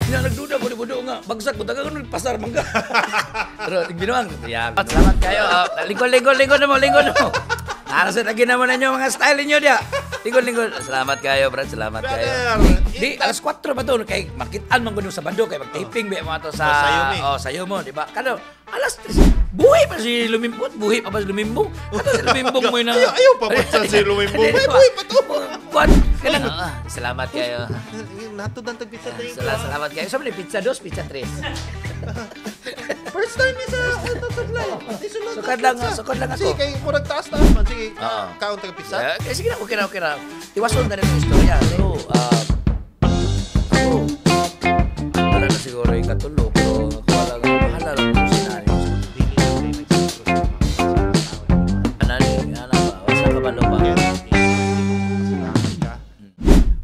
Nya nagduda ko ni budo nga bagsak ko taga kuno pasar mangga. Pero binuang ya. Salamat kayo. Lingkod mo. Narasin lagi naman ninyo mga style niyo dia. Lingkod. Salamat kayo, Brad. Salamat kayo. Di alas 4 pa to kay makitaan man kuno sa bando kay mag-taping ba mo to sa sayo mo, di ba? Kano alas 3. Buhay pa si Lumimbong. Ano si Lumimbong mo na? Ayaw pa si Lumimbong. Buhay pa to. Kuan kanang salamat kayo. Nato dan tag pizza 3. Salamat kayo. Sabi ni pizza 2, pizza 3. First time ni sa live. Sukad lang ako. Sige, kay murag taas man. Sige, kaon taga pizza. Sige na, okay na. Tiwason na rin yung istorya. Pero, wala na siguro yung katulog. Pero, mahala lang yung sinari. Wasa ka ba ba?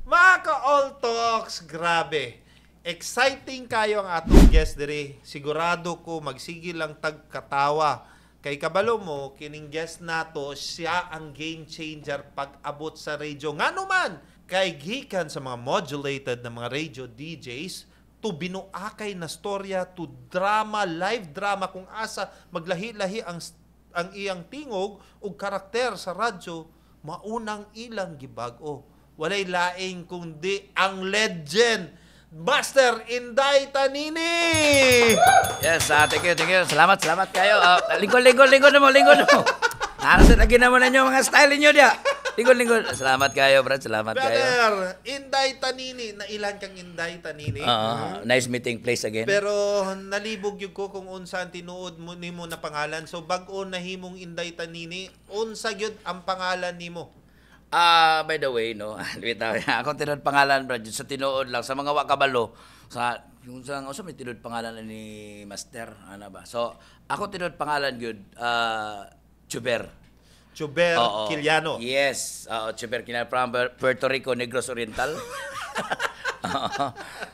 Mga ka-all talks, grabe. Exciting kayo ang atong guest diri. Sigurado ko magsigil lang tagkatawa. Kay kabalo mo, kining guest nato, siya ang game changer pag abot sa radio. Ngano man, kay gikan sa mga modulated na mga radio DJs, to binuakay na storya, to drama, live drama, kung asa maglahi-lahi ang iyang tingog o karakter sa radyo, maunang ilang gibag-o. Walay laing kundi ang legend, Master Inday Tanini! Yes, thank you. Salamat kayo. Lingkod mo. Narasin lagi naman ninyo mga style niyo dia. Lingkod. Salamat kayo, Brad. Salamat kayo. Brother, Inday Tanini. Nailan kang Inday Tanini. Nice meeting place again. Pero nalibog yung ko kung unsa ang tinuod mo nimo na pangalan. So bag-o nahimong Inday Tanini, unsa gyud ang pangalan nimo? By the way, no, ako tinuod pangalan, Brad, sa tinuod lang, sa mga wakabalo, yung may tinuod pangalan ni Master, ano ba? So, ako tinuod pangalan yun, Chuber Quiliano. Yes, Chuber Quiliano from Puerto Rico, Negros Oriental.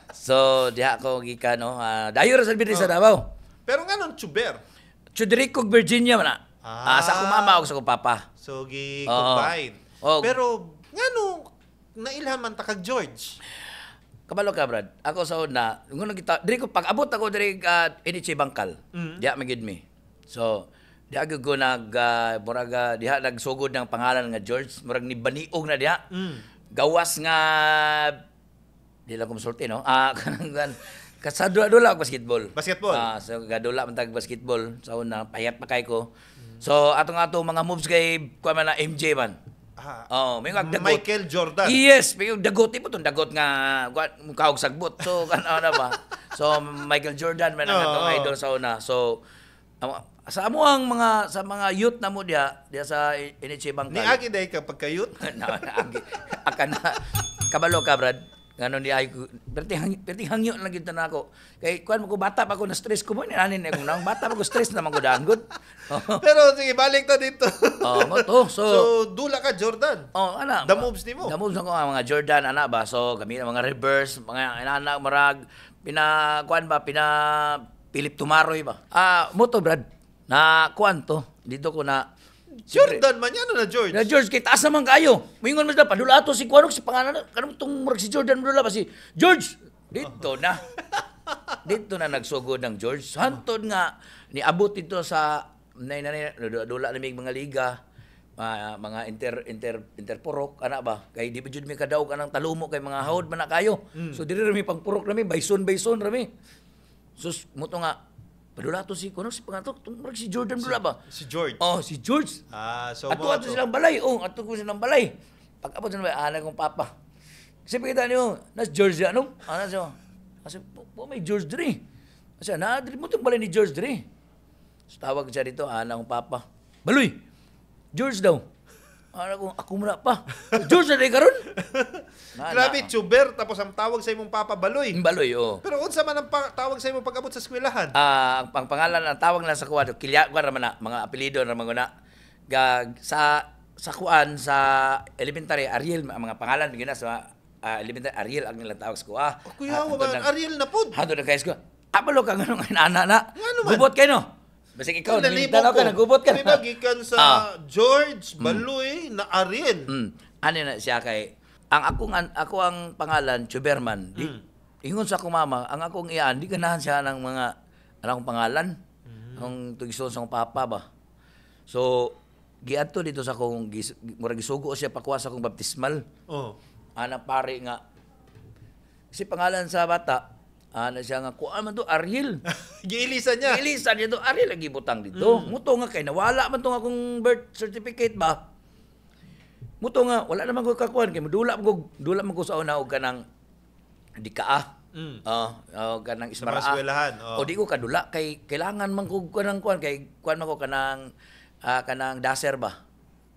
So, diha ako gika, no, dayo ra sa bidri sa Davao. Pero nga nung Chuber? Chudrico, Virginia, man. Sa akong mama o sa akong papa. So, gi-combine. Pero, ngano, nailhan man ta kag George? Kabalo ka, Brad. Ako sa una, diri ko pag-abot ako diri Inichi Bangkal. Diha magid mi. So, diha gyud ko diha nagsugod ng pangalan nga George, murag ni baniog na diha. Gawas nga di lang ko masulti, no? Kanang kasadula basketball. So gadula man tag basketball sa una, payat pa kay ko. So atong mga moves kay kuan man na MJ man. May dagot. Michael Jordan. Yes, may dagot ipon dagot nga mukhaog sagbot. So ano ba? So Michael Jordan man ang atong idol sa una. So sa amuang mga youth na mo dia sa Inichi Bangkal. Ni agi day ka pagka-youth? Akan kabalo ka, Brad. Ngano ni ay perting hangyo lang gyud na ako. Kay kuan mo ko bata pa ako na stress ko mo ni anin ako nang bata pa ko stress na man ko dangod. Pero sige balik ta dito. Mo to. So dula ka Jordan. Ana. The moves nimo. The moves ako mga Jordan ana ba. So kami mga reverse, mga inana marag pina Philip Tumaroy ba. Mo to, Brad. Na kuan to. Dito ko na Jordan man yan na George. Na George, kay taas naman kayo. Mingon mo sila, padulato si Kuanok, si pangalan, kanong itong murag si Jordan madula pa si George. Dito na. Dito na nagsugod ng George. Hantod nga, niabot ito sa, dula namig mga liga, mga interpurok, ana ba? Kay di ba jud mi kadaog kanang talumo kay mga hawod man na kayo. So diri rami pang purok rami, bayson rami. Sus, muto nga, padulato si Kuno, si pangato, si Jordan dula ba? Si George. Si George. So ato silang balay. Ato ko silang balay. Pag-abot sa balay, ana kong papa. Kasi pakita niyo, nas George ano? Ana siya. Kasi may George diri. Kasi diri mo itong balay ni George diri. So, tawag siya dito, ana kong papa. Baloy! George daw. Ana kong, ako muna pa. George na rin karon. Grabe, Chuber, tapos ang tawag sa imong Papa Baloy. Baloy, Pero unsa man ang tawag sa imong pag-abot sa eskwelahan? Ang pangalan, ang tawag na sa kuwan, Kilyakuan naman na, mga apelido na mga sa kuwan, sa elementary, Ariel, mga pangalan, bigyan na sa elementary, Ariel, ang nilang tawag sa kuwan. Kuya, Ariel na po. Hando na kayo sa kuwan. Apalo ka nga nung inana. Gubot kayo, no? Basta ikaw, nalinaw ka, nagubot ka. Nagikan sa George, Baloy, na Ariel. Ano na siya kay, ako ang pangalan, Chuberman. ingon sa akong mama, ang akong iyan, di ganahan siya ng mga anong pangalan. Ang tugison sa akong papa ba. So, giadto dito sa akong murag gisugo siya pakuha sa akong baptismal. Oh. Ana pare nga. Kasi pangalan sa bata, ana siya nga kuan man to Ariel. Giilisan niya. Ilisan niya to Ariel lagi butang dito. Muto nga kay nawala man tong akong birth certificate ba. Muto nga wala naman ko kakuan kay dula man ko sa una og kanang di kaa. Kanang Sa mga eskwelahan. O di ko kadula kay kailangan man ko kanang kuan kay kuan man ko kanang daser ba.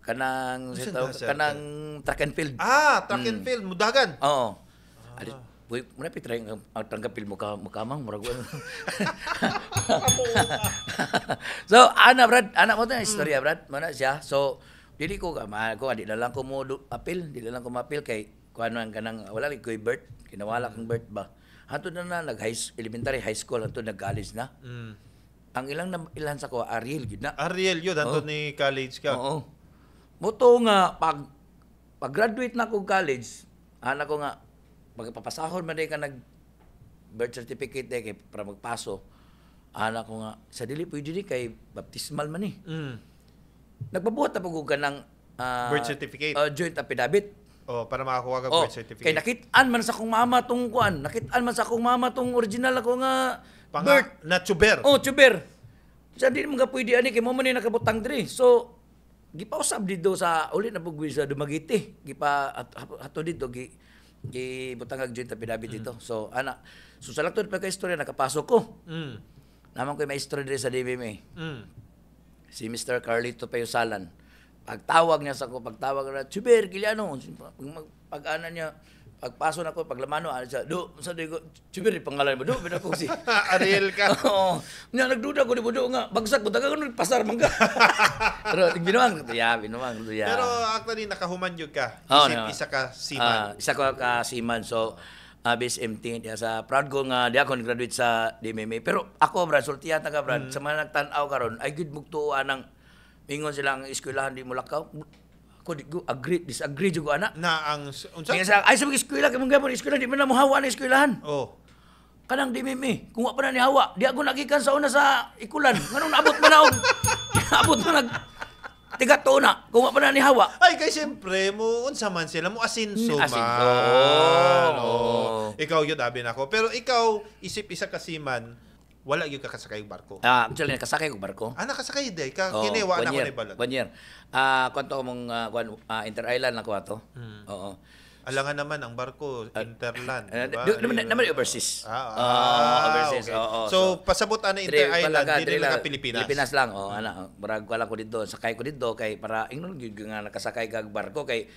Kanang daser? kanang track and field. Track and field, mudagan. Oo. Boy, muna pitray ang tanggapil mo kamang murag. So, ana mo 'to istorya, Brad. Mana siya. So, dili ko adi na lang ko mo appeal, dili lang ko ma-appeal kay kuan man kanang wala lig koy birth, kinawala kang birth ba. Hantud na elementary, high school, hantud nag-college na. Ang ilan sa ko Ariel gid na. Ariel yun, hantud ni college ka. Oo. Moto nga pag graduate na ko college, ana ko nga pagpapasahon man ka nag birth certificate kay para magpaso. Ana ko nga sa dili pwede di kay baptismal man ni. Nagpabuhat na pag ka ng Birth certificate. Joint affidavit. Para makakuha ka birth certificate. Kay nakitaan man sa akong mama tong kuan, nakitaan man sa akong mama tong original ako nga birth. Na tuber. Tuber. Sa di mo nga pwede ani kay mo man ni nakabutang diri. So gipausab dito sa uli na pugwi sa Dumaguete. Ato dito butang joint affidavit dito. So sa laktod pa ka istorya nakapasok ko. Naman ko may istorya diri sa DBMA. Si Mr. Carlito Payusalan. Pagtawag niya sa ko, na, Chuber, Kiliano. Pag-ana niya, pagpaso na ko, paglamano, ano siya, Chuber, pangalan mo, binapong si. Ariel ka. Oo. Nagduda ko, di mo nga, bagsak mo, taga ko, pasar man ka. Pero, binuang ko, binuang ko. Pero, actually, nakahuman yun ka. Isa ka seaman. Isa ko ka seaman. So, BSMT, sa proud ko nga, di ako nag-graduate sa DMMA. Pero ako, Brad, sultihan na ka, Brad, sa mga nagtanaw karon ay good mugtuan ng ingon silang eskwelahan di mo lakaw. Ako disagree jud ko ana. Na ang unsa? Ay sa mga eskwela kay mong gapon eskwela di man na mo hawa na eskwelahan. Kanang DMMA, kung wa pa na ni hawa, di ako nagikan sa una sa ikulan. Nganong naabot man na og abot man tiga tona, kung wa pa na ni hawa. Ay, kay siyempre, unsa man sila, mo asinso man. Ikaw yun, abi na ako. Pero ikaw, isip isa kasiman, wala yun kakasakay yung barko. Actually, nakasakay ko barko. Nakasakay day. Kinewa na ako na ibalad. 1 year. Kwanto mong inter-island na ko ato. Oo. Alangan naman ang barko, interland. Naman overseas. Overseas. So, pasabot na inter-island, dili lang ka Pilipinas. Pilipinas lang. Marag ko lang ko dito. Sakay ko dito kay para ingnon nga nakasakay kag barko kay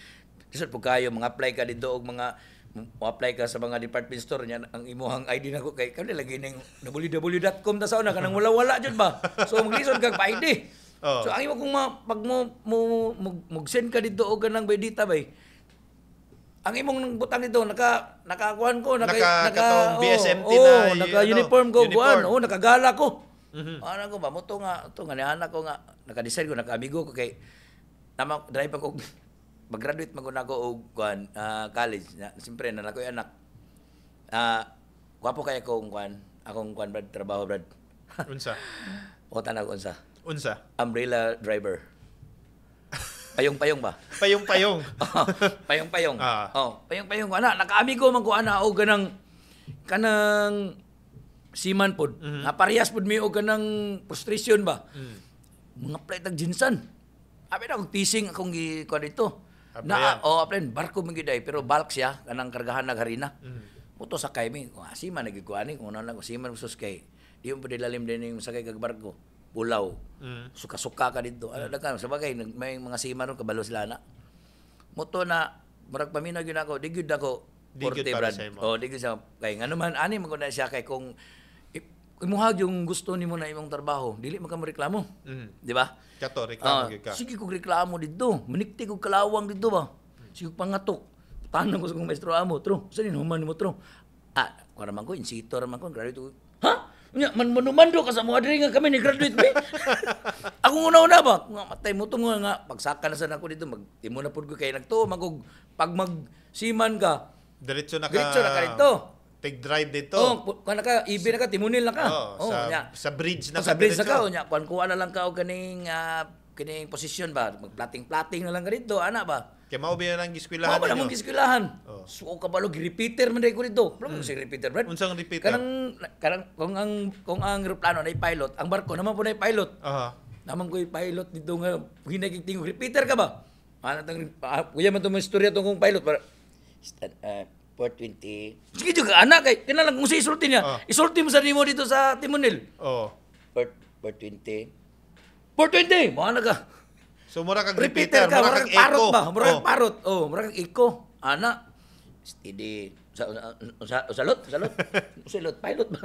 lisod po kayo mga apply ka dito og mga apply ka sa mga department store niya ang imuhang ID nako kay kani lagi ning www.com ta sa una kanang wala jud ba. So maglisod kag pa-ID. So ang imo kung pag mo send ka dito og kanang baydita bay. Ang imong butang dito nakakuan ko naka BSMT naka-uniform ko kuan nakagala ko. Ano ko ba mo to nga ni anak ko nga naka-decide ko naka-amigo ko kay drive ako mag-graduate maguna ko og kuan college na siyempre na nakoy anak. Guwapo kay akong kuan Brad trabaho Brad. Unsa? O tanag unsa? Unsa? Umbrella driver. Payong-payong ba? Payong-payong. Payong-payong. Payong-payong. Naka-amigo man ko o kanang siman pod. Parehas pod mi o kanang frustration ba? Mga plate ng jinsan. Abi na kung tising akong gikuha dito. Aplen, barko man giday pero bulk siya kanang kargahan nagharina. Muto sakay mi. Siman nagikuha ni kung ano lang siman sus kay. Di mo pwede lalim din yung sakay kag barko. Pulaw. Suka-suka ka dito. Sabagay, may mga sima ron, kabalo sila na. Muto na, marag paminaw yun ako, di gyud ako, Di gyud para sa imo. Di gyud sa, kay nga naman, ani mo na siya, kay kung imuhag yung gusto nimo na imong trabaho, dili mo ka reklamo. Di ba? Kato, reklamo gyud ka. Sige kong reklamo dito. Manikti kong kalawang dito ba? Sige kong pangatok. Tanong ko sa kong maestro amo, tro, saan inuman mo, tro? Kung naman ko, insitor naman ko, graduate ko. Ha? Manumando ka sa mga diri nga kami ni graduate ba? Ako una ba? Nga matay mo to nga pagsaka na sa nako dito magtimo na pud ko kay nagtuo pag magsiman ka. Diretso na ka Diretso na ka dito. Take-drive dito. kana ka, ibi na ka, timunil na ka. Sa bridge na sa bridge na ka, nya, kuha na lang ka o kaning posisyon ba, magplating-plating na lang ka dito, ana ba? Kaya maubi na lang giskwelahan Mao ba namang giskwelahan? So kabalo repeater man dai ko dito. Ano si repeater, Brad? Unsang repeater? Kanang kung ang eroplano na pilot, ang barko naman po na pilot. Naman ko pilot dito nga hinaging repeater ka ba? Ano tang kuya man to mo istorya tong pilot para 420. Sige juga anak kay kinalang kung sa isulti niya. Isulti mo sa nimo dito sa timonel. 420. 420. Mo na ka. So mura kag repeater ka, mura kag parot ba? Mura kag parot. Mura kag eco. Ana. Steady. Salot. Salot pilot ba?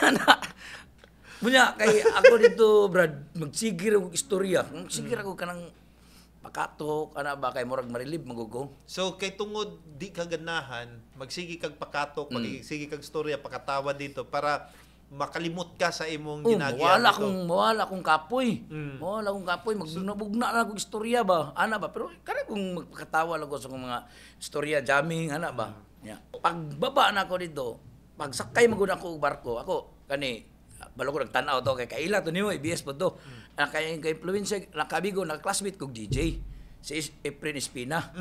Ana. Munya kay ako dito, Brad, magsigir ako istorya. Magsigir ako kanang pakatok, ana ba kay murag marilib magugo. So kay tungod di ka ganahan, magsigi kag pakatok, magsigi kag istorya pakatawa dito para makalimot ka sa imong ginagyan. Mawala akong kapoy. Mawala akong kapoy, magbugna na akong istorya ba. Ana ba, pero kana kung magkatawa lang ko sa mga istorya jamming ana ba. Yeah. Pagbaba na ako dito, pagsakay magud ako og barko, ako kani balo ko nagtan-aw to kay kaila to nimo IBS po to. Kay influencer nakabigo naka-classmate kog DJ si Efren Espina.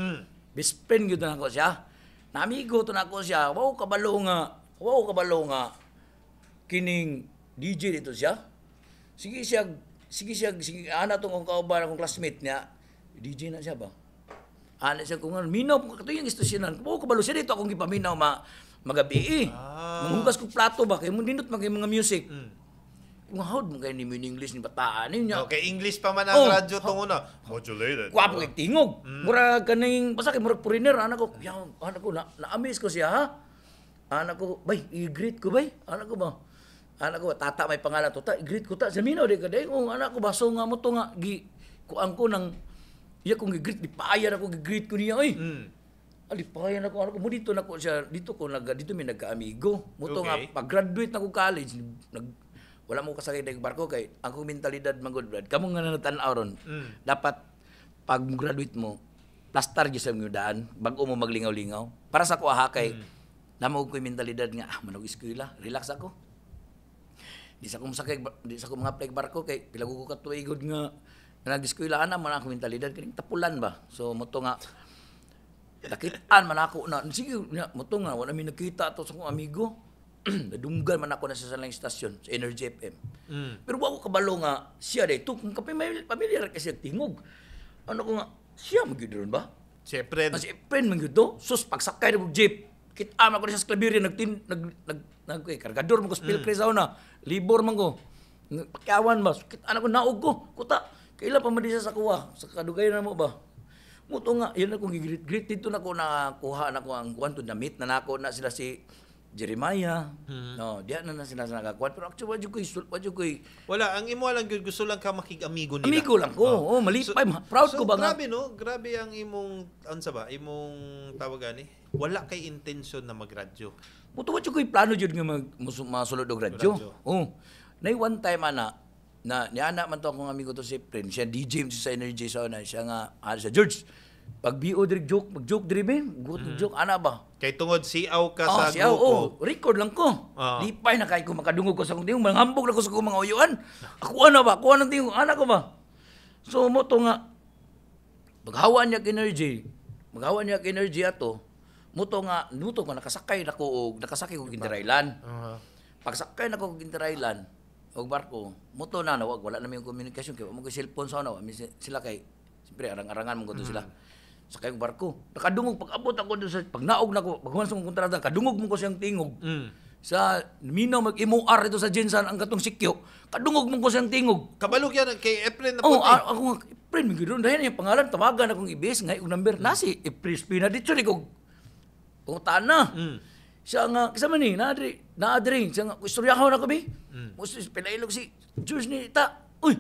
Best friend gyud na ako siya. Namigo to na ako siya. Wow kabalo nga. Kining DJ dito siya. Sige ana tong kauban akong classmate niya. DJ na siya ba? Ana siya kung minaw kato yung istasyonan. Wow kabalo siya dito akong gipaminaw magabi. Manghugas kog plato ba kay nindot magay mga music. Kung hawd mo kay ni English ni bataan niya. Okay, English pa man ang radyo tong una. Modulated. Kwapo kay tingog. Mura kaning basta kay murag foreigner anak ko. Anak ko na-amaze ko siya ha. Anak ko, bay, i-greet ko bay. Anak ko, tata may pangalan to. I-greet ko ta. Saminaw di ka day. Anak ko, baso nga mo to nga. Kuang ko nang, iya kong i-greet. Di paayan ako, i-greet ko niya. Oy. Alipayan ako. Anak ko, mo dito na ko siya. Dito may nagka-amigo. Mo to nga, pag-graduate na ko college, wala mo kasakay na yung barko kay ang mentalidad manggod Brad. Kamong nga natanaw ron. Dapat pag graduate mo, plastar gyud sa imong daan bago mo maglingaw-lingaw. Para sa ko kay namo ko mentalidad nga manog eskwela, relax ako. Di sa ko mga play barko kay pila ko katuigod nga nag-eskwela na man ako mentalidad kining tapulan ba. So moto nga nakitaan man ako na sige moto nga wala mi nakita to sa kong amigo. Nadunggan man ako na sa salang istasyon sa Energy FM. Pero wako kabalo nga siya dito kung kapay may pamilyar kasi tingog. Ano ko nga siya magyud ba? Si Efren. Si Efren magyud to. Sus pagsakay na jeep. Kita man ko sa Claveria nag kargador man ko spill sa una. Libor man ko. Pakyawan ba? Kita ko naog ko. Kuta. Kaila pa man di sa kuha. Sa kadugay na mo ba? Muto nga yan akong gigreet dito na ko nakuha na ko ang kwanto na meet na nako na sila si Jeremiah. No, diyan na sila sa nagakuan. Pero actually, wadyo ko wala, ang imo lang yun, gusto lang ka makig-amigo nila. Amigo lang ko. Malipay. Proud ko ba nga? Grabe, no? Grabe ang imong, ansa ba? Imong tawag gani? Wala kay intention na magradyo. Muto wadyo ko plano yun nga masulod og radyo. Na one time, na niana man to akong amigo to si friend. Siya DJ sa Energy sa una. Siya nga, sa George. Pag BO direk joke, mag-joke diri ben, joke ana ba? Kay tungod siaw ka sa grupo. Record lang ko. Lipay na kay ko makadungog ko sa kong tingog, manghambog na ko sa kong mga uyuan. Ako ano ba? Kuha ng tingog, ana ko ba? So mo to nga maghawan niya energy ato. Mo to nga nakasakay ko gintirailan. Pagsakay na ko gintirailan og barko, mo to na wala na may komunikasyon kay mo ko cellphone sa una, sila kay siyempre arang-arangan mo ko sila. Sa kayong barko. Nakadungog, pag-abot ako doon sa, pag naog na ko, paghuman sa mong kontrata, kadungog mo ko siyang tingog. Sa minaw, mag-imuar ito sa Jensan, ang katong sikyo, kadungog mo ko siyang tingog. Kabalog yan, kay Efren na po. Ako nga, Efren, may ganoon. Dahil yung pangalan, tawagan akong ibis, nga yung number, nasi, Efren Espina, dito rin ko, pungutaan na. Siya nga, kasama ni, naadri, siya nga, istoryahan na kami. Pinailog si Jules ni Ta, uy,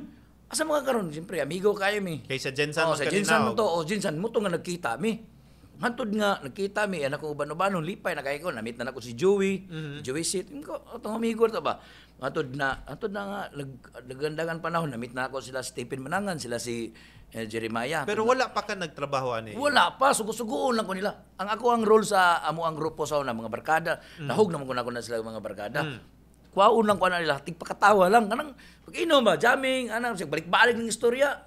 asa mga karon? Siyempre, amigo kayo mi. Kay sa Jensan sa Jensan mo to. O Jensan mo to nga nagkita mi. hantod nga nakita mi anak ko uban-ubanon lipay na kay ko namit na nako si Joey, Joey Sit ko atong amigo to ba. Hantod na nga naggandagan panahon namit na ako sila Stephen Manangan, sila si Jeremiah. Pero wala pa ka nagtrabaho ani. Wala pa, sugo-sugoon lang ko nila. Ang role sa amo ang grupo sa una mga barkada, nahog naman ko na sila mga barkada. Kuwaon lang ko na nila, tigpakatawa lang. Kanang pag-inom ba, jamming, balik-balik ng istorya.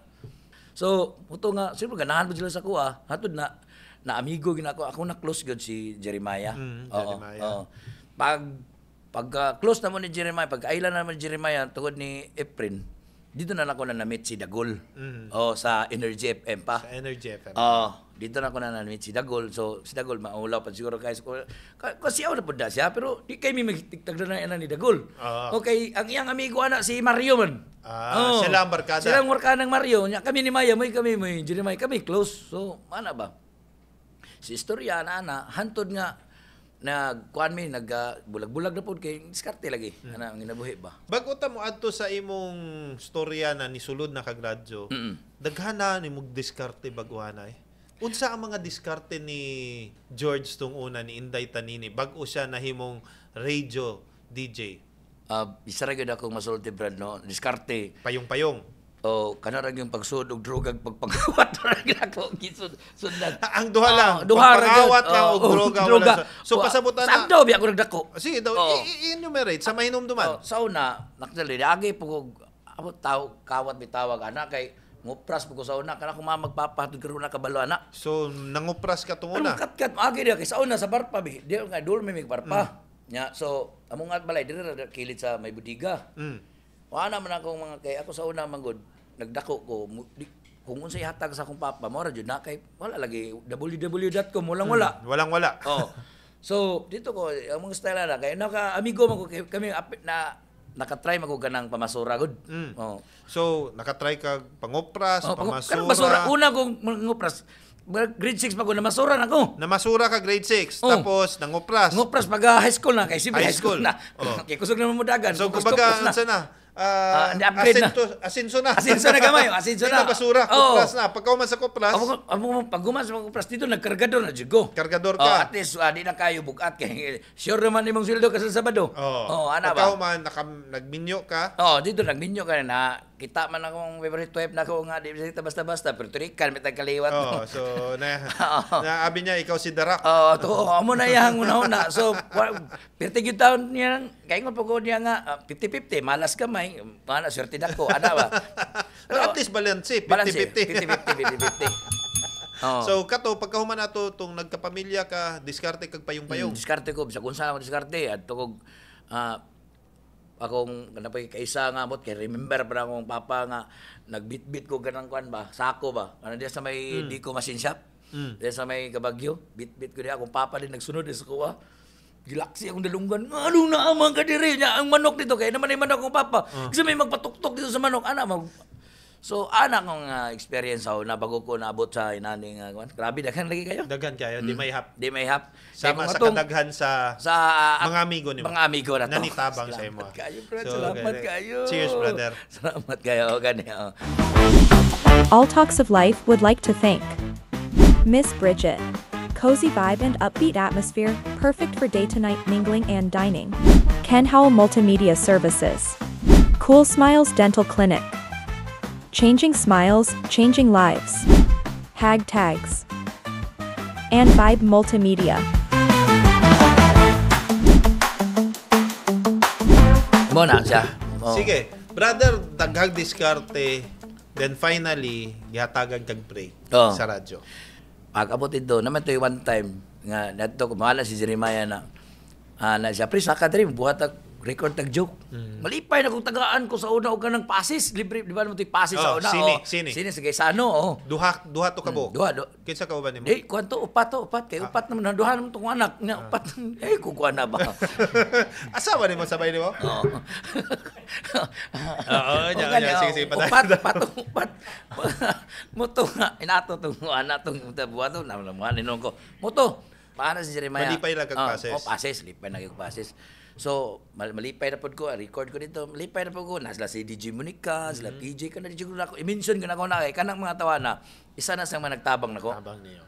So, puto nga, siyempre ganahan mo sila sa kuha, hatod na amigo ako na close good si Jeremiah. Jeremiah. Oo. Pag close naman ni Jeremiah, pag ailan naman ni Jeremiah tungod ni Efren, dito na ako na na-meet si Dagol. Sa Energy FM pa. Sa Energy FM. Dito na ako na na-meet si Dagol. So, si Dagol, maulaw pa siguro guys. Kasi ako na po siya, pero di kayo may magtagda na ni Dagol. Okay, ang iyang amigo anak, si Mario man. Sila ang barkada. Sila ang barkada ng Mario. Kami ni Maya, kami, Jeremiah, kami close. So, ano ba? Si istorya, hantod nga, bulag-bulag na po kay diskarte lagi. Ang ginabuhi ba? Bago ta mo adto sa imong storya na nisulod na kagradyo, daghana ni mog diskarte baguhanay. Unsa ang mga diskarte ni George tung una ni Inday Tanini bag-o siya nahimong radio DJ? Isa ra gyud akong masulti Brad no, diskarte. Payong-payong. Kanarag yung pagsud og drug ag pagpangawat ra gyud ako sundan. Ang duha lang, duha ra pagpangawat lang og droga wala. So pasabutan na. Sando bi ako nagdako. Sige daw, enumerate sa mahinumduman. Sa una, nakdali agi po abot taw kawat bitawag ana kay ngupras po ko sa una kana ko magpapahatod karon na kabalo ana. So nangupras ka tung una. Kat agi dia kay sa una sa barpa bi. Di nga dul may barpa. Nya so among at balay diri ra kilit sa may budiga. Wala man akong mga kay ako sa una manggod nagdako ko kung unsay hatag sa akong papa mo ra jud na kay wala lagi www.com wala. Walang wala. So dito ko ang mga style na kay naka amigo man ko kami na nakatry man ko ganang pamasura gud. So nakatry ka pangopras, pamasura. Pamasura una kong mangopras. Grade 6 pa ko namasura na ko. Namasura ka grade 6 tapos nangopras. Ngopras pag high school na kay high school na. Kay kusog na mo dagan. So kumbaga unsa na? Asinso na. Asinso na gamay, asinso na. Basura, kupras na. Pagka man sa kupras. Pag gumas sa kupras dito, nagkargador na jugo. Kargador ka. At least, di na kayo bukat. Kaya sure naman imong sildo ka sa Sabado. Ana ba? Pagka man nagminyo ka. Dito nagminyo ka na. Kita man akong favorite wife na ko nga, di bisa basta-basta. Pero turikan, may tagkaliwat. So, naabi niya, ikaw si Darak. Amo na yang una-una. So, 30 taon niya, kaya nga pag niya nga, 50-50, malas kamay. Swerte na ko, ana ba? Pero at least balance, 50-50. 50-50. So, kato, pagkahuman nato, itong nagkapamilya ka, diskarte kag payong-payong. Diskarte ko, bisa kung saan ako diskarte. At kung, akong kanapay kaisa nga mot kay remember pa akong papa nga nagbitbit ko ganang kuan ba sako ba ano diya sa may di ko machine shop diya sa may Kabagyo bitbit ko diya akong papa din nagsunod sa kuha gilaksi akong dalunggan ano na amang kadiri niya ang manok dito kay naman ay manok kong papa kasi may magpatuktok dito sa manok ana so ana kong experience na bago ko naabot sa inaning grabe daghan lagi kayo di may hap sama sa kadaghan sa mga amigo nimo mga amigo na to nanitabang sa imo salamat kayo cheers brother salamat kayo gani All Talks of Life would like to thank Miss Bridget. Cozy vibe and upbeat atmosphere, perfect for day-to-night mingling and dining. Ken Howell Multimedia Services. Cool Smiles Dental Clinic. Changing Smiles, Changing Lives. Hag Tags. And Vibe Multimedia. Muna siya. Sige, brother, daghang diskarte, then finally, gihatagan kag break sa radyo. Pag-abot ito, naman ito one time, nga, nato, kumahala si Jeremiah na siya, pre, saka dream, buhat record tag-joke. Malipay na kung tagaan ko sa una o ka ng pasis. Libre, di ba naman ito yung pasis sa una? Sini. Sini, sige, sa ano, Duha to ka bo? Duha. Kinsa ka uban nimo? Kwanto, upat. Kaya upat naman, duha naman itong anak. Upat, kukuha na ba? Asawa nimo, sabay nimo? Oo. Sige, upat. Muto nga, inato itong anak, itong buhat ito, naman ninong ko. Muto, paano si Jeremiah? Malipay lang kag pasis. Pasis, lipay na kag pasis. So, malipay na po ko, record ko dito, malipay na po ko, sila si DJ Monica, sila PJ ka na, DJ ko na ako, i-mention ko na ako na kanang mga tawa na, isa na siyang nagtabang na ko. Tabang niyo.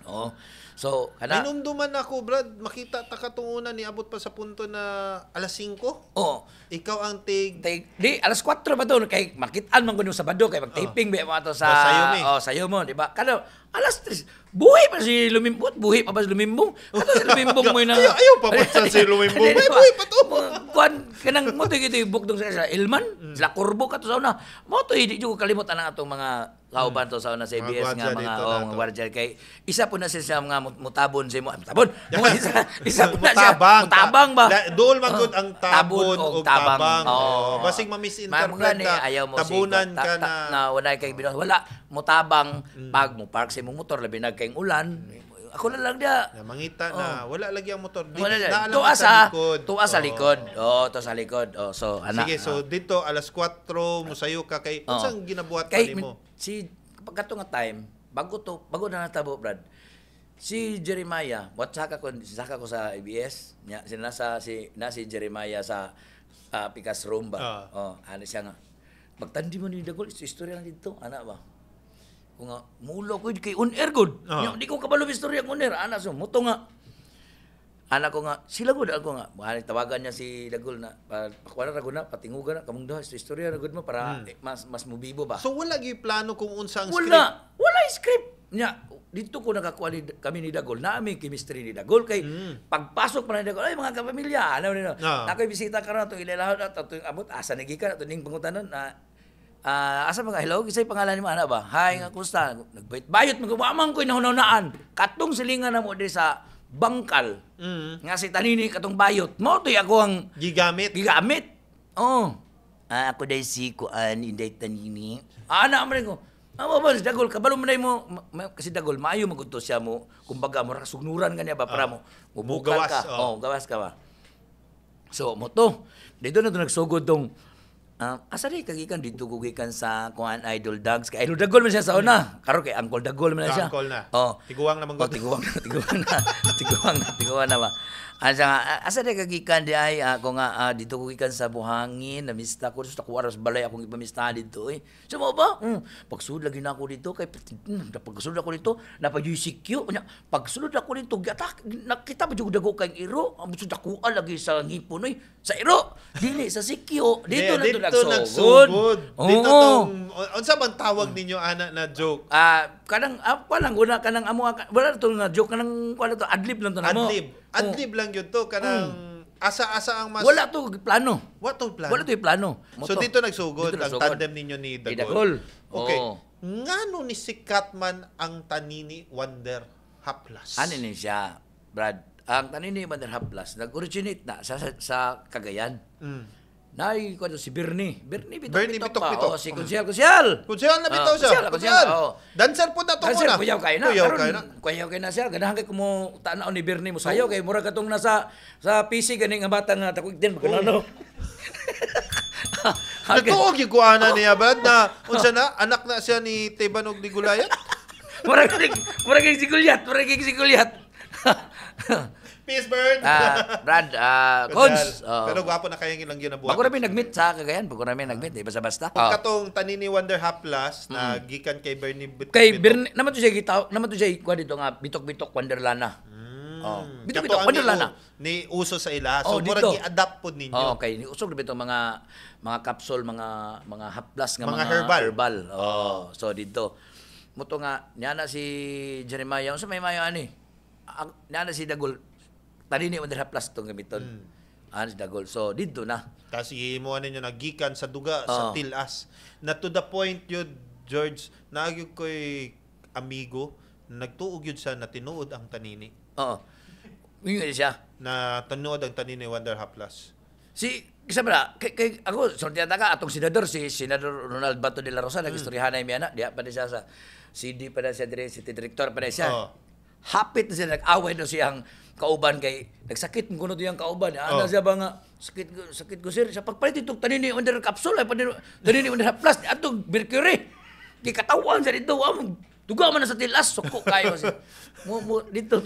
Oo. So, kana Minumduman ako, Brad. Makita ta katungunan ni abot pa sa punto na alas 5. oh, Ikaw ang tig di alas 4 pa to kay makitaan man kuno Sabado kay mag-taping ba mo ato sa sayo mi. sayo mo, di ba? Kada alas 3 buhi pa si Lumimbong, buhi pa ba si Lumimbong? Kato si Lumimbong mo na. Ayaw pa ba sa si Lumimbong? Di ba? Buhi pa to. Kuan kanang mo to gito ibukdong sa Ilman, sila Kurbo kato sa una. Mo to di ko kalimot ang atong mga kauban to sa una sa Mga ABS nga gwardiya mga dito mga nato. gwardiya kay isa po na siya mga mutabon si mo. Mutabon. Isa po na siya. Mutabang. Mutabang ba? Dool man gud ang tabon o o tabang. Oo. Basig ma-misinterpret Mga ka. ayaw mo Tabunan ka na. wala kay binuhat. Wala mo tabang pag mo park sa imong motor labi na kayong ulan. Ako na lang dia. Na mangita na wala lagi ang motor. Di Wala naalam tuwa sa sa likod. tuwa sa likod. Oh, to sa likod. Oh, so ana. Sige, so dito alas 4 musayo ka kay Oo. unsang ginabuhat pa kay nimo? si pagkato nga time bago na natabo Brad. Si Jeremiah, saka ko sa ABS, nya si Jeremiah sa Pikas Room ba. Oh, ano siya nga. Pagtandi mo ni Dagol, istorya lang dito, ana ba? Kung nga mulo ko kay on air good. Nya di ko kabalo istorya on air, ana so muto nga. Anak ko nga, sila gud ako nga. Mahal tawagan niya si Dagol na pakuana ra gud na patingugan na kamong daw istorya ra gud mo para mas mubibo ba. So wala gi plano kung unsa ang script. Wala script. Nya, dito ko nakakuha kami ni Dagol, naami chemistry ni Dagol kay pagpasok pa ni Dagol, ay mga kapamilya, ano nino. Ako'y bisita ka na to ilalaho na to abot asa nagikan to ning pangutanon na asa mga hello, kisay pangalan ni mo ana ba? Hi, nga kumusta? Nagbayot magwamang ko inahunaunaan. Katong silingan na mo di sa bangkal. Nga si Tanini katong bayot. Mo toy ako ang Gigamit. Oh. Ako dai si kuan inday Tanini. Ana man ko. Ba si Dagol kabalo man mo kasi Dagol maayo magutos siya mo kumbaga mo sugnuran kanya ba para mo mubukal ka. Gawas ka ba. So mo to. Dito na to nagsugod tong asa rin kagikan dito gugikan sa kuan Idol Dogs. Kay Idol Dagol man siya sa una. Karon kay Uncle Dagol man na siya. Uncle na. Oh. Tiguang naman gud. Tiguang na ba. Asa rin kagikan di ay ako nga dito gugikan sa buhangin, namista ko sa kuwaras balay akong ipamistahan dito eh. So mo ba? Pagsud lagi na ako dito kay pagsunod ako dito napag-UCQ. Pagsunod ako dito nakita pa jud dago kay iro. Ang sud ako lagi sa ngipon oy. Sa iro, dili sa sikyo. Dito na to nagsugod. Dito tong unsa man tawag ninyo ana na joke? Kanang walang una kanang amo wala to nga joke kanang wala to adlib lang to namo. Adlib lang yun to kanang asa-asa ang mas wala to plano. What to plano? Wala to plano. So dito nagsugod ang tandem ninyo ni Dagol. Okay. Ngano ni sikat man ang Tanini Wonder Haplas? Ano ni siya, Brad? Ang Tanini Wonder Haplas nag-originate na sa Cagayan. Nay ko si Bernie bitok pa. Oh, si Kusyal. Kusyal na bitaw siya. Kusyal. Dancer po na to muna. Kuyaw Kuyaw kay na siya. Ganahan kay kumo tanaw ni Bernie mo sayo kay mura katong nasa sa PC gani nga bata nga takwig din magkanano. Nagtuog yung kuana niya ba na unsa na anak na siya ni Tebanog ni Gulayat? Mura kay si Gulyat. Peace bird. Brad, Coach. Pero gwapo na kayang ilang yun na buhat. Bago namin nag-meet sa Cagayan. Di basta-basta. Katong Tanini Wonder Haplas na gikan kay Bernie Kay Bernie, naman to siya kuha dito nga, bitok-bitok Wonderlana. Bitok-bitok Wonderlana. Ni uso sa ila. So, dito. murag i-adapt po ninyo. Okay, ni usog dito mga capsule, mga haplas nga Mga herbal. So dito. Muto nga, niya na si Jeremiah. Unsa may mayo ani? Niya na si Dagol. Tanini Wonder Haplas itong gamiton. Si Dagol. So, dito na. Kasi mo ninyo nagikan sa duga, sa tilas. Na to the point yun, George, nagyog ko'y amigo, nagtuog yun sa natinuod ang Tanini. Yun siya. Na tinuod ang Tanini Wonder Haplas. Isa ba kay ako, sortiyan ka, atong senador, si Senador Ronald Bato de la Rosa, nag-istoryahan na yung anak, diya pa na siya sa CD pa na siya, city director pa na siya. Hapit na siya, nag-away na siyang kauban kay nagsakit mo kuno tiyang kauban ana siya ba nga sakit ko sir sa pagpalit itong Tanini Wonder capsule ay Tanini Wonder Plus atong mercury di katawan sa dito duga man sa tilas suko kayo mo dito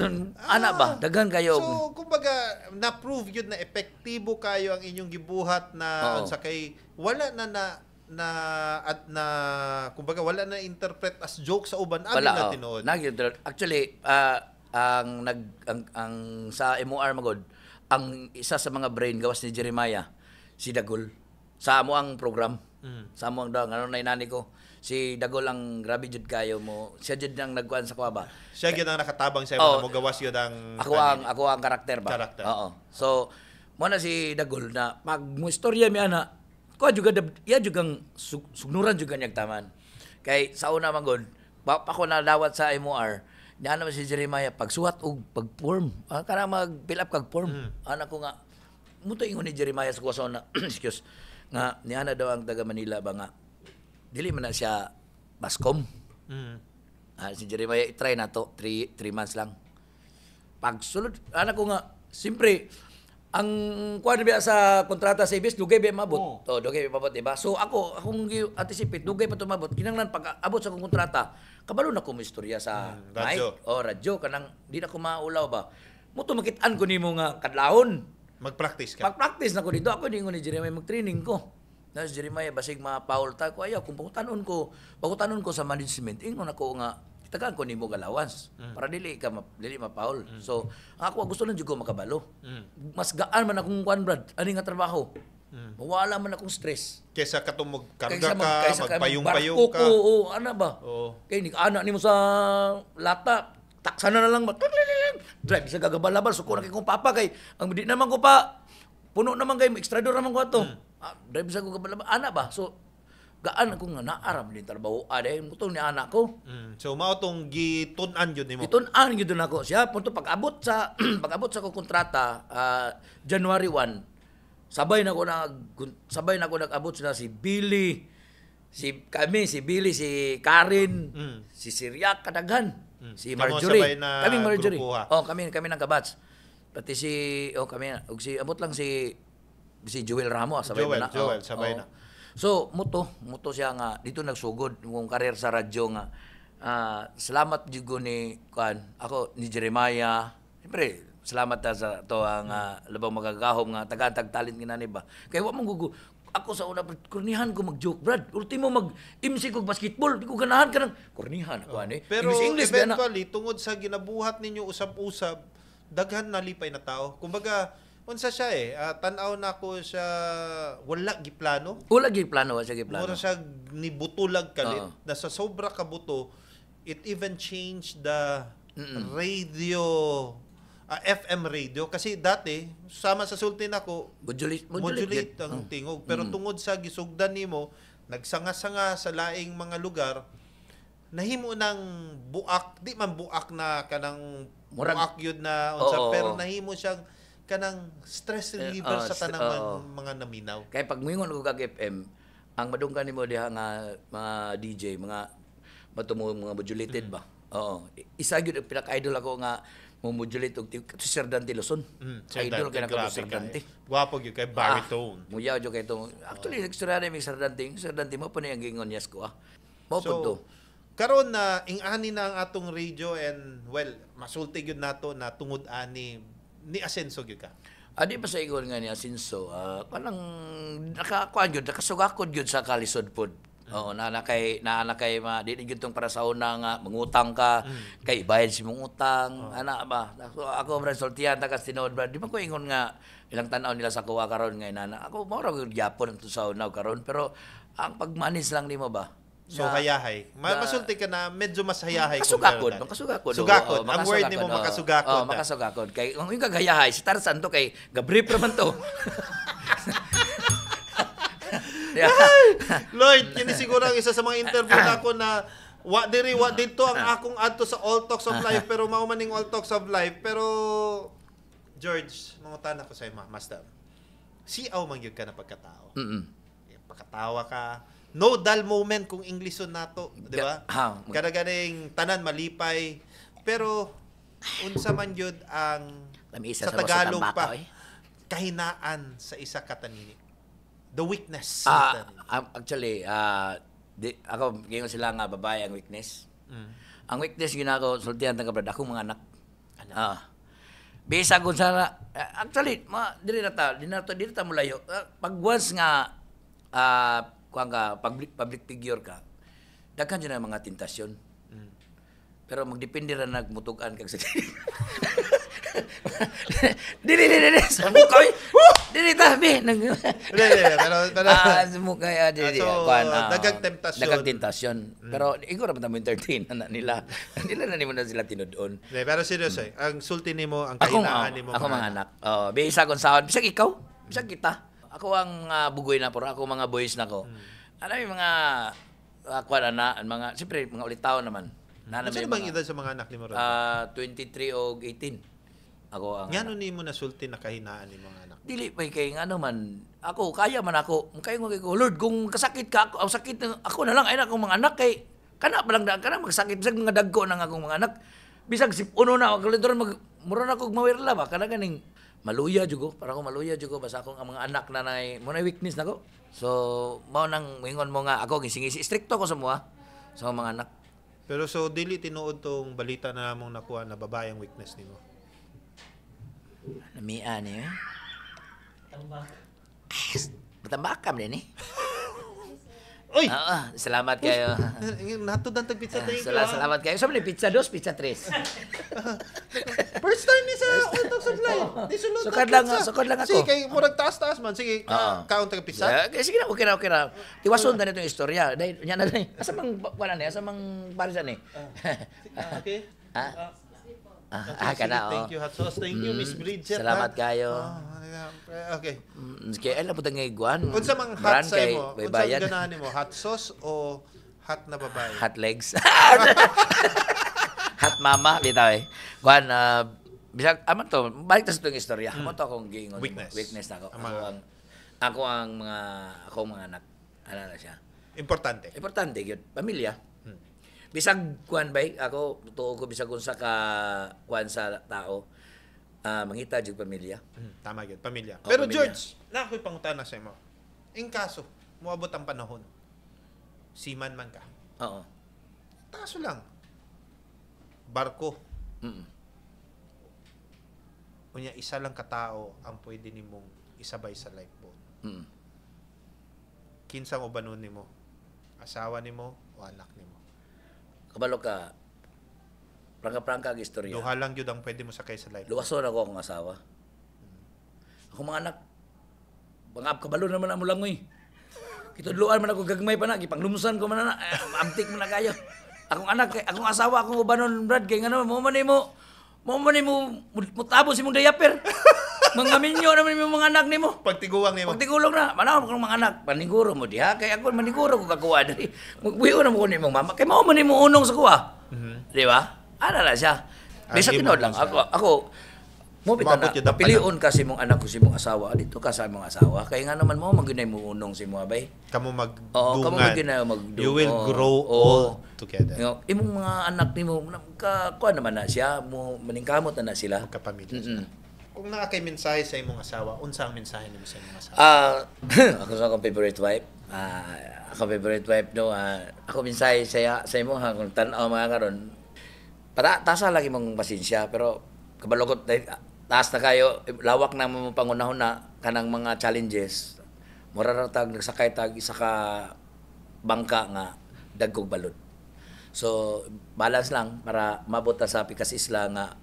ana ba daghan kayo so kumbaga na prove yun na epektibo kayo ang inyong gibuhat na sa kay wala na na kumbaga wala na interpret as joke sa uban abi Wala, na oh. tinuod. Actually, ang sa MOR magod, ang isa sa mga brain gawas ni Jeremiah, si Dagol. Sa amo ang program. Sa amo ang daw, ano na inani ko. Si Dagol ang grabe jud kayo mo. Siya jud ang nagkuan sa kuha ba. Siya gyud ang nakatabang sa Oh, mo gawas yun ang Ako ang karakter ba? Karakter. Oo. So, mo na si Dagol na pag mo istorya mi ana, ko juga iya jugang sugnuran juga niyag taman. Kay sa una magod, pa ko nadawat sa MOR, niya naman si Jeremiah pagsuwat og pag-form. Kana mag-fill up kag form. Ana ko nga muto ingon ni Jeremiah sa kuwason na excuse nga niya na daw ang taga Manila ba nga dili man na siya baskom. Si Jeremiah i-try na to 3 months lang. Pagsulod ana ko nga simpre ang kuan biya sa kontrata sa ABS dugay biya mabot. Dugay biya mabot, diba? So akong anticipate dugay pa tumabot. Kinahanglan pag abot sa akong kontrata, kabalo na ko mo istorya sa radyo. mic o radyo kanang di na ko maulaw ba. Muto makit-an ko nimo nga kadlawon. Mag-practice ka. Pag-practice na ko dito, ako ningon ni Jeremiah mag-training ko. Na si Jeremiah basig ma-foul ta ko ayaw kung pagutanon ko sa management, ingon ako nga tagaan ko nimo allowance para dili ma-foul. So ako gusto lang jud ko makabalo. Mas gaan man akong kuan brad, ani nga trabaho. Wala man akong stress. Kaysa katong magkarga Kaysa ka, magpayong-payong ka. Oo, ana ba? Oo. Kay ni ana nimo sa lata, taksa na lang ba? Drive sa gagabal-abal suko na kay kong papa kay ang di naman ko pa puno naman kay extrador naman ko ato. Drive sa gagabal-abal ana ba? So gaan ako nga naaram din trabaho ade mo ni anak ko. So mao tong gitun-an jud nimo. Itun-an gyud nako siya punto pag-abot sa ko kontrata January 1 sabay na ko nag-abot sila si Billy, si Billy, si Karen, si Siriak kadaghan, si Kamo Marjorie. sabay na Kami Marjorie. grupo, ha? Kami nang kabats. Pati kami ug si abot lang si Joel Ramos sabay Joel, na. sabay na. So muto siya nga dito nagsugod yung career sa radyo nga. Salamat jud ko ni ako ni Jeremiah. Siyempre, salamat ta sa to ang labang magagahom nga taga-tag talent kinani ba. Kay wa man gugu ako sa una kurnihan ko mag-joke brad. Ultimo mag-MC ko basketball, di ko ganahan kanang kurnihan ako ani. Pero English ba na? eventually tungod sa ginabuhat ninyo usab-usab, daghan na lipay na tao. Kumbaga unsa siya tan-aw na ko siya wala giplano. Wala gyud plano, wala gyud plano. Mura siya ni butulag kalit na sa sobra ka buto, it even changed the radio FM radio kasi dati sama sa sultin ako modulate ang tingog pero tungod sa gisugdan nimo nagsanga-sanga sa laing mga lugar nahimo ng buak di man buak na kanang buak yun na unsa pero nahimo siyang kanang stress reliever sa tanang mga naminaw. Kay pag moingon ko kag FM, ang madunggan nimo diha nga mga DJ, mga mga modulated ba. Oo. Isa gyud ang pinaka-idol ako nga mo-modulate og si Sir Dante Luzon. Idol kay nako Sir Dante. Gwapo gyud kay baritone. Muyaw jud kay to. Actually nagstorya ni Sir Dante. Sir Dante mo pa ni ang gingon yes ko Mo pud to. Karon na ing-ani na ang atong radio and masulti gyud nato na tungod ani ni Asenso gyud ka. Adi pa sa ingon nga ni Asenso, kanang nakakuan gyud, nakasugakod gyud sa kalisod pod. Oo, naanakay di gyud tong para sa una nga mangutang ka, kay bayad si mong utang, ana ba. Ako brad sultihan ta kas tinuod brad. Di man ko ingon nga ilang tan-aw nila sa kuha karon nga inana. Ako mao ra gyud gyapon to sa una karon pero ang pagmanis lang nimo ba. So hayahay. Masulti ka na medyo mas hayahay Kasugakod. Sugakod. Ang word nimo makasugakod. Makasugakod. Kay kung yung kagayahay si Tarzan to kay gabrief raman to. Lloyd, kini siguro ang isa sa mga interview nako na wa dito ang akong adto sa All Talks of Life pero mao maning All Talks of Life pero George, mangutan ako sa master. Siaw man gyud ka na pagkatao. Pagkatawa ka. No dull moment kung Englisyon nato, di ba? Kada ganing tanan malipay pero unsa man gyud ang sa Tagalog pa kahinaan sa isa ka tanini. The weakness. Actually, ako ngayon sila nga babae ang weakness. Ang weakness ginako sultihan tang kabrad akong mga anak. Bisa kun sa actually, dili na ta mulayo. Pag once nga kuan ka public figure ka, daghan dyan ang mga tentasyon. Pero magdepende ra nagmutugan kag sa Dili. Sabi ko, dili tabi. Sumukay, dagang tentasyon. Dagang tentasyon. Pero, ikaw na mo entertain na nila. Nila na mo na sila tinudon. Pero seryoso, ang sulti nimo, ang kahinaan nimo. Ako mga anak. Bisa kong sahod. Bisag ikaw. Bisag kita. Ako ang bugoy na, pero ako mga boys na ko. Alam yung mga, siyempre, mga ulitaw naman. Ano bang edad sa mga anak ni mo? 23 o 18. Ako ang Ngano nimo na sulti na kahinaan ni mga anak? Dili pa kay ano man. Ako kaya man ako. Kaya mo kay Lord kung kasakit ka ako, sakit ako na lang ay akong mga anak kay kana pa lang kana magsakit bisag mga dagko nang akong mga anak. Bisag si uno na ako mura na kog mawirla ba kana ganing maluya jud ko para ko maluya jud ko basta akong ang mga anak na nay mo na weakness nako. So mao nang mingon mo nga ako gisingisi stricto ko sa mga anak. Pero so dili tinuod tong balita na namong nakuha na babae ang weakness nimo. Namian eh. Batambakam din eh. Oy! Salamat kayo. Nato dan tag pizza tayo. Salamat kayo. Sa pizza 2, pizza 3. First time ni sa Auto Supply. Di sulod. Sukad lang ako. Sige, kay murag taas man. Sige, kaon tag pizza. Sige na, okay na. Tiwason na itong istorya. Dahil, yan na rin. Asa mang, wala na, asa mang parisan eh. Okay. Kana, Thank you, hot sauce. Thank you, Miss Bridget. Salamat kayo. Okay. Kaya alam po tayong iguan. Unsa mang hot sa mo? Unsa ganahan nimo? Hot sauce o hot na babae? Hot legs. Hot mama, bitaw eh. Kuan, bisag, aman to, balik ta sa itong istorya. Aman to akong giingon. Weakness na ako. Ako ang mga anak. Ano na siya? Importante, yun. Pamilya. Bisag kuan bay ako tuo ko bisag unsa ka kuan sa tao mangita jud pamilya. Tama gyud, pamilya. O, Pero pamilya. George, na ako'y pangutana sa imo. In kaso, moabot ang panahon. Seaman man ka. Oo. Kaso lang. Barko. Unya isa lang katao ang pwede nimong isabay sa lifeboat. Kinsang ubanon nimo? Asawa nimo o anak nimo? Kabalo ka. Prangka-prangka ang istorya. Duha lang yun ang pwede mo sakay sa life. Luwason ako akong asawa. Ako mga anak. Bangab kabalo naman ang mulangoy. Kitudluan man ako gagmay pa na. Gipanglumsan ko man na. Maamtik man na kayo. Akong anak, akong asawa, akong ubanon, Brad. Kaya nga naman, mo mutabo si mong dayaper. Mga minyo naman yung mga anak ni mo. Pagtiguang nimo. Pagtigulong na, manaw ko mga anak, paniguro mo diha, kaya ako maniguro ko kakuha dali. Magbuyo na mo ko ni mong mama, kaya mao man ni mo unong sa kuha. Di ba? Ana na siya. Bisa tinod lang, ako, mo bitaw na, papilion ka si mong anak ko, si mong asawa, dito ka sa mong asawa, kaya nga naman mo, maginay mo unong si mo, abay. Kamu magdungan. Oo, kamu maginay magdungan. You will grow old together. Imong mga anak ni mo, kuha naman na siya, mo maningkamot na sila. Magkapamilya sila. Kung naa kay mensahe sa imong asawa, unsa ang mensahe nimo sa imong asawa? Ako sa akong favorite wife. Ako mensahe sa imo ha kung tan-aw mga karon. Tasa lagi mong pasensya pero kabalogot taas na kayo lawak na mo pangunahon na kanang mga challenges. Mura ra tag nagsakay tag isa ka bangka nga dagkog balod. So balance lang para mabot ta sa pikas isla nga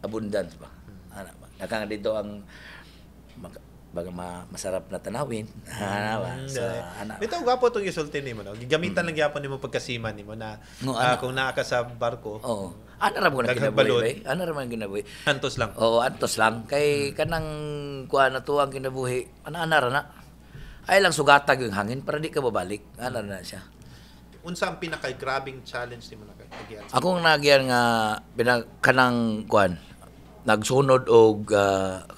abundance ba. Nakang dito ang masarap na tanawin. Ito gwapo tong isulti nimo no. Gigamitan lang gyapon nimo pagkasiman nimo na kung naa ka sa barko. Oo. Ano ra mo na kinabuhi? Ano ra man kinabuhi? Antos lang. Oo, antos lang kay kanang kuan na tuwang kinabuhi. Ana ra na. Ay lang sugatag yung hangin para di ka babalik. Ana na siya. Unsa ang pinaka-grabing challenge nimo na kay? Akong nagyan nga kanang kuan nagsunod og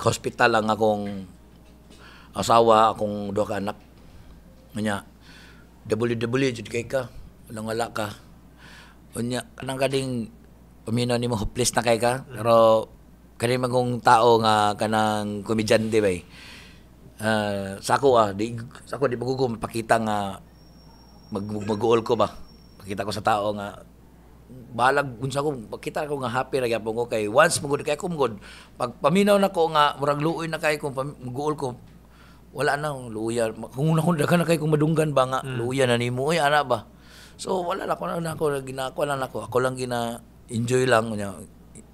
hospital ang akong asawa, akong duha ka anak. Unya, WW jud kay ka, wala ka. Unya, kanang kading pamino nimo hopeless na kay ka, pero kani magong tao nga kanang komedyante bay. Sa ako di magugum mapakita nga mag-goal ko ba. Pakita ko sa tao nga balag unsa ko pakita ko nga happy ra gyapon ko kay once magud kay ko magud pag paminaw na ko nga murag luoy na kay ko mag-goal ko wala na luya. Kung daghan na kay kung madunggan ba nga luya na nimo oy ana ba. So wala na ako ginako lang ako. Ako lang enjoy lang nya.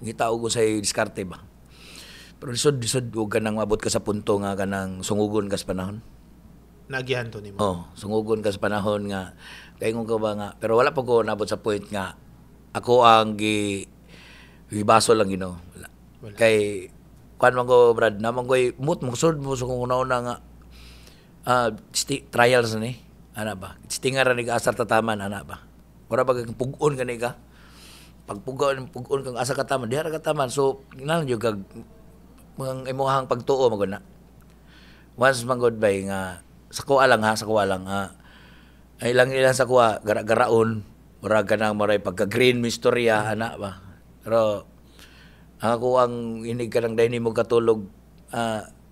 Ngitaw ko sa diskarte ba. Pero lisod ug kanang mabot ka sa punto nga kanang sungugon ka sa panahon. Naagihan to nimo. Oh, sungugon ka sa panahon nga kaingon ka ba nga. Pero wala pa ko nabot sa point nga ako ang gibaso lang Ginoo. Wala. Kay kuan man ko brad namang koy musud mo sa kung una nga trials ni ana ba stingar ni asar tataman ana ba ora ba pug-on gani ka pagpugon kang asa kataman diha ra kataman so kinahanglan jud kag mga imong pagtuo maguna once magod bay nga sa kuwa lang ay ilang sa kuwa gara-garaon murag kanang maray pagka-green mistorya ana ba pero ako ang inig ka ng dahil mo katulog,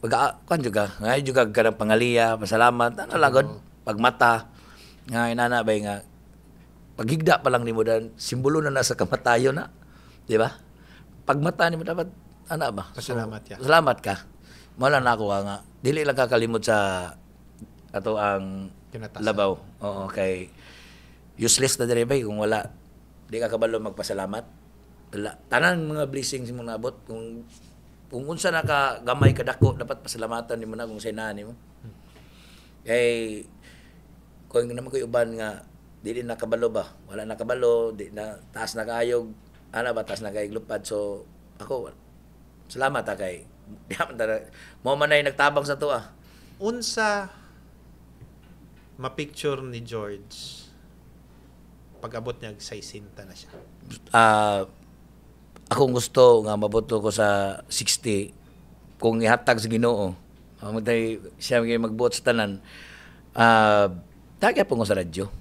kuan juga, ngayon juga ka ng pangaliya, pasalamat, ano lagod, pagmata, nga inana ba nga, paghigda pa lang ni mo dan, simbolo na nasa kamatayo na, di ba? Pagmata ni mo dapat, ano ba? Pasalamat ya. Salamat ka. Mala na ako nga, dili lang kakalimot sa ato ang Kinatasan. labaw. Oo, kay useless na diri ba kung wala, di ka kabalo magpasalamat. Tanan mga blessings mo naabot kung unsa naka gamay kadako dapat pasalamatan nimo na kung sayna nimo. Kay kung naman koy uban nga dili nakabalo ba, wala nakabalo, di na taas na kaayog, ana ba taas na kaayog lupad so ako salamat kay di man mo man ay nagtabang sa tuwa. Unsa ma-picture ni George pag-abot niya 60 na siya. Akong gusto nga maboto ko sa 60 kung ihatag sa Ginoo. Mamatay siya magbuot sa tanan. Nagyapon ko sa radyo.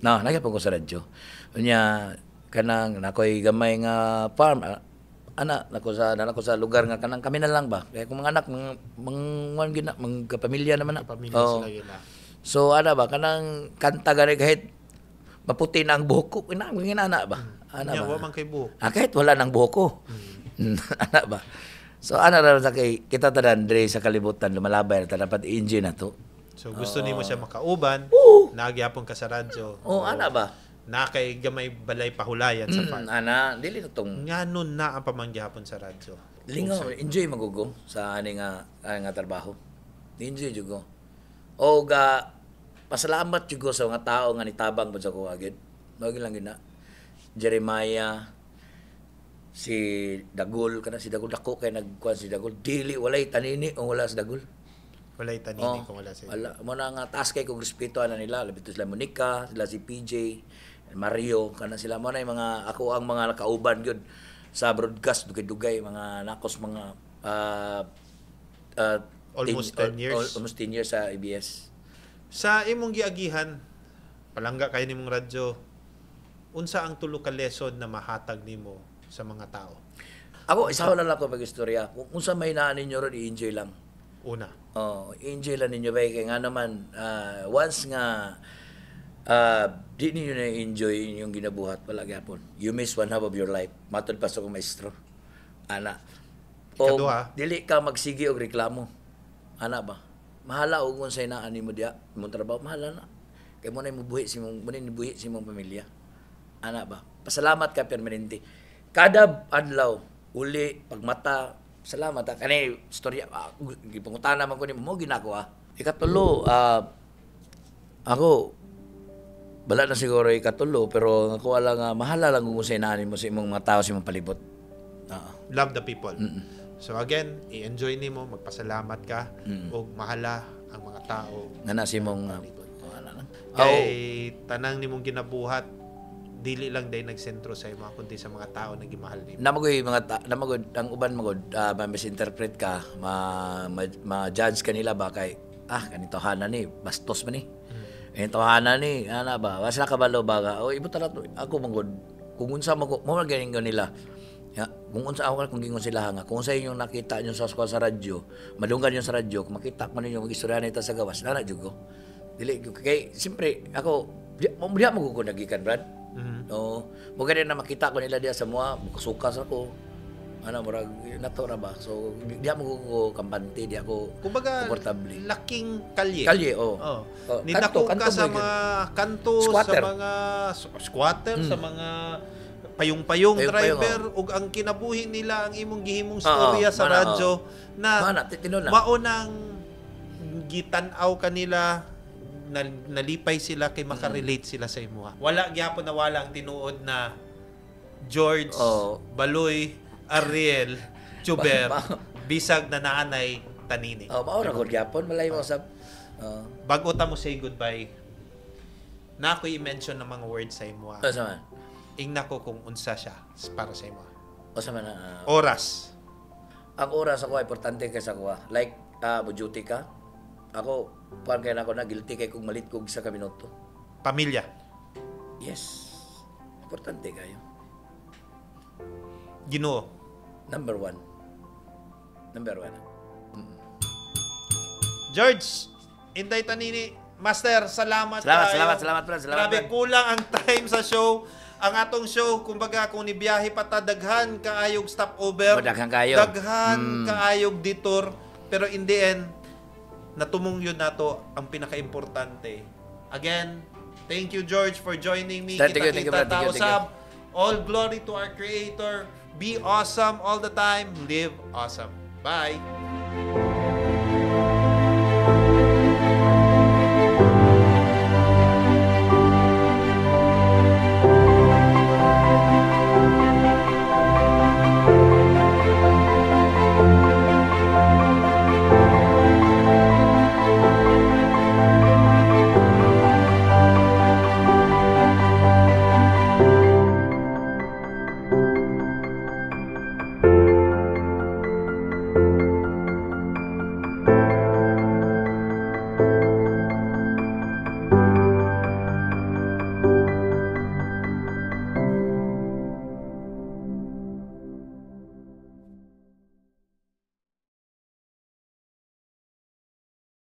No, nagyapon ko sa radyo. Unya kanang nakoy gamay nga farm nako sa lugar nga kanang kami na lang ba. Kaya kung mga anak mga kapamilya naman na. Pamilya sila gila. So ba kanang kanta gani kahit maputi na ang buhok ko, inana ba? Nya wa man kay buhok. Kahit wala nang buhok ko. Ana ba? So ana ra sa kay kita tanan diri sa kalibutan lumalabay ta dapat enjoy na to. So gusto nimo siya makauban, nagyapon ka sa radyo. Ana ba? Na kay gamay balay pahulayan sa farm. Ana dili na tong Nganon na ang pamanggihapon sa radyo. lingaw, enjoy magugo sa ani nga trabaho. Enjoy jud ko. O pasalamat jud ko sa mga tao nga nitabang pod sa ko agad. Mao lang gina. Jeremiah si Dagol si Dagol dako kay nagkuan si Dagol dili walay tanini o wala sa Dagol. Walay tanini kung wala sa. Wala mo na nga taas kay kog respeto ana nila labi to sila Monica, sila si PJ, Mario kana sila mo na yung mga ako ang mga nakauban gyud sa broadcast dugay-dugay mga nakos mga Almost 10 years. Almost 10 years sa ABS. Sa imong giagihan, palangga kay nimong radyo, unsa ang tulo ka lesson na mahatag nimo sa mga tao? Ako isa lang ako pag-istorya. Kung sa may naan ninyo ron i-enjoy lang. Una. Enjoy lang ninyo ba kay nga naman once nga di ninyo na enjoy yung ginabuhat wala gyapon. You miss one half of your life. Matod pa sa kong maestro. Ana. O Ikaduha. dili ka magsigi og reklamo. Ana ba? Mahala og unsay naan nimo diha, imong trabaho mahala na. Kay mo na imubuhi si mong pamilya. Ana ba? Pasalamat ka permanente. Kada adlaw uli pagmata salamat kani storya gipangutana man ko nimo mo ginako ikatulo ako bala na siguro ikatulo pero ako wala nga mahala lang kung say naanin mo sa imong mga tao sa imong palibot. Love the people. So again, i-enjoy nimo, magpasalamat ka ug mahala ang mga tao Nga na si imong kay tanang nimong ginabuhat dili lang day nagsentro sa imo kundi sa mga tao na gimahal nimo. Namagoy namagod ang uban magod ma-misinterpret ka, ma-judge kanila ba kay kanito hana ni bastos man ni. Kanito hana ni ana ba? Wasa kabalo ba o ibo tara ako magod kung unsa mo ganing nila. Ya, kung unsa ako kung gingon sila nga, kung sa inyong nakita nyo sa radyo, madunggan nyo sa radyo, kung makita man ninyo mag-istorya nito sa gawas, nana jud ko. Dili kay siyempre ako diha mo ko nagikan Brad. No, mo gani na makita ko nila diha sa mua, mukasukas ako. ano murag nato ra ba. So di ako ko kampante, di ako Kumbaga, komportable. laking kalye. Kalye, oh. Oh. Oh, Nidako ka kanto sa mo yun. mga kanto, Squatter. sa mga squatter, sa mga payong-payong Payong-payong, driver, ug ang kinabuhi nila ang imong gihimong storya sa mana, radyo na Mana, tinuod na. maunang gitan-aw kanila, nalipay sila kay makarelate sila sa imuha. Wala gyapon na wala ang tinuod na George, Oh. Baloy, Ariel, Chuber, bisag na naanay tanini. Oh, maura ko gyapon malay mo sa Bago ta mo say goodbye, na ako i-mention ng mga words sa imuha. sa man. Ingna ko kung unsa siya para sa imuha. O sa man na Oras. ang oras ako importante kay sa kuha. Like bujuti ka. Ako kuan kay nako na guilty kay kung malit kog sa ka minuto. Pamilya. Yes. Importante kayo. Ginoo. Number 1. Number 1. George, Inday Tanini, Master, salamat Salamat, Brad. Salamat, Grabe, Brad. kulang ang time sa show. Ang atong show, kumbaga, kung nibiyahe pa ta, daghan kaayog stopover. Daghan kayo. Daghan kaayog detour. Pero in the end, natumong yun nato ang pinaka-importante. Again, thank you, George, for joining me. Thank you, Brad. Thank you, thank you. All glory to our Creator. Be awesome all the time. Live awesome. Bye.